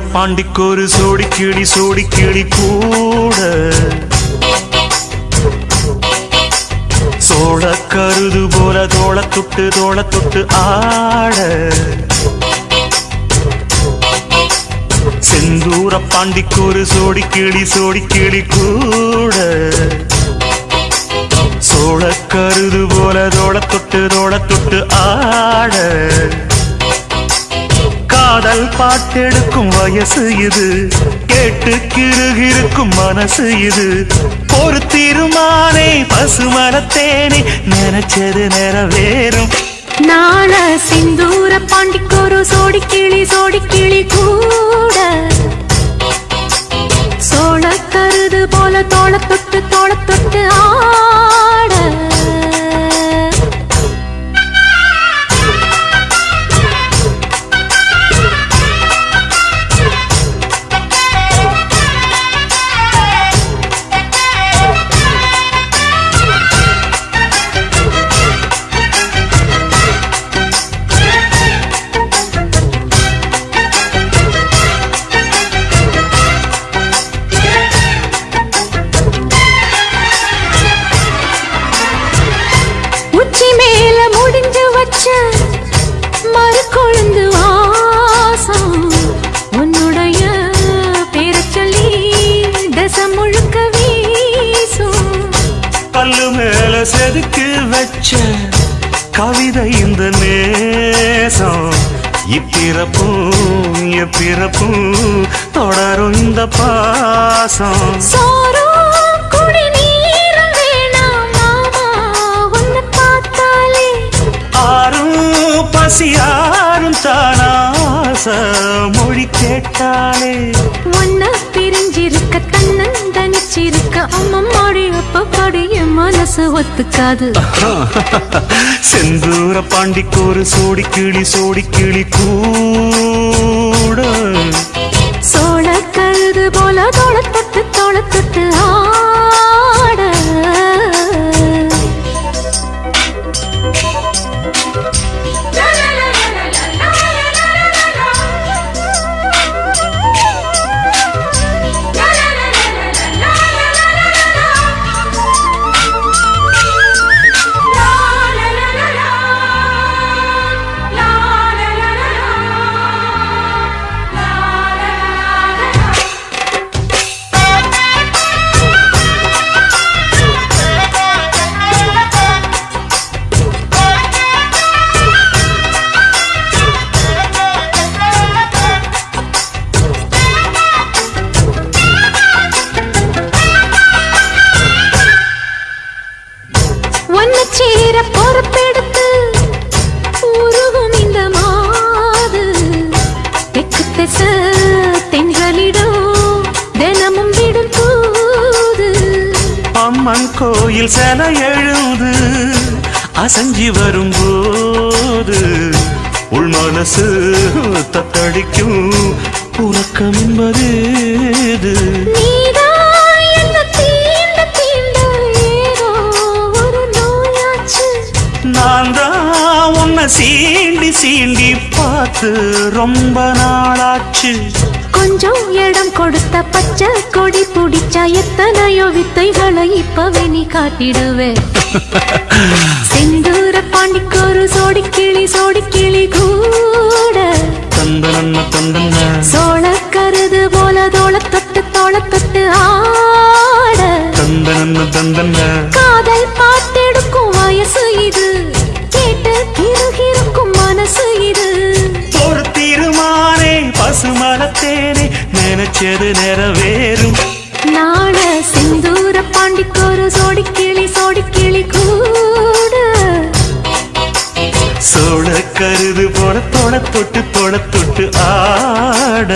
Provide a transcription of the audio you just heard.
பாண்டிக்கொரு சோடி கிளி கூட சோழ கருது போல தோள தொட்டு ஆட செந்தூர பாண்டிக்கொரு சோடி கிளி கூட சோழ கருது போல தோள தொட்டு ஆட காதல் பாட்டெடுக்கும் வயசு இது கேட்டு கிருகிருக்கும் மனசு இது ஒரு தீர்மானே பசுமரத்தேனே நினைச்சது நிறைவேறும் நாள சிந்தூர பாண்டிக்கொரு சோடி கிளி கூட சோழ கருது போல தோள தொட்டு ஆட மறு கொழுந்து வாசம் உன்னுடைய பேரை சொல்லி தசம் முழுக்க வீசும் பல்லு மேல செதுக்கு வச்ச கவிதை இந்த நேசம் இப்பிறப்பும் எப்பிறப்பும் தொடரும் இந்த பாசம் யாரும் தானாச மொழி கேட்டாலே ஒன்ன பிரிஞ்சிருக்க தன்னந்தனிச்சிருக்க அம்மம்மாடி அப்பப்படி என் மனசு ஒத்துக்காது செந்தூர பாண்டிக்கொரு சோடி கிளி கூட சோழ கருது போல தோள தொட்டு ஆட பொறுப்பெடுத்து உருகும் இந்த மாது தெற்கு திச தென்றலிடும் தினமும் விடும் தூது அம்மன் கோயில் செல எழுது அசஞ்சி வரும்போது உள் மனசு தத்தடிக்கும் உறக்கம் என்பது நான் தான் உன்னை சீண்டி பார்த்து ரொம்ப நாளாச்சு கொஞ்சம் இடம் கொடுத்த பச்சை கொடி பிடிச்சா எத்தனையோ வித்தைகளை இப்பவே நீ காட்டிடுவே செந்தூர பாண்டிக்கொரு சோடி கிளி கூட தந்தன சோழ கருது போல தோள தொட்டு ஆட தந்தன காதல் பாட்டெடுக்கும் வயசு இது கேட்டு கிருகிருக்கும் மனசு இது ஒரு தீர்மானே பசுமரத்தேனே நினைச்சது நிறைவேறும் நாள சிந்தூர பாண்டிக்கொரு சோடி கிளி கூட சோழ கருது போல தோள தொட்டு ஆட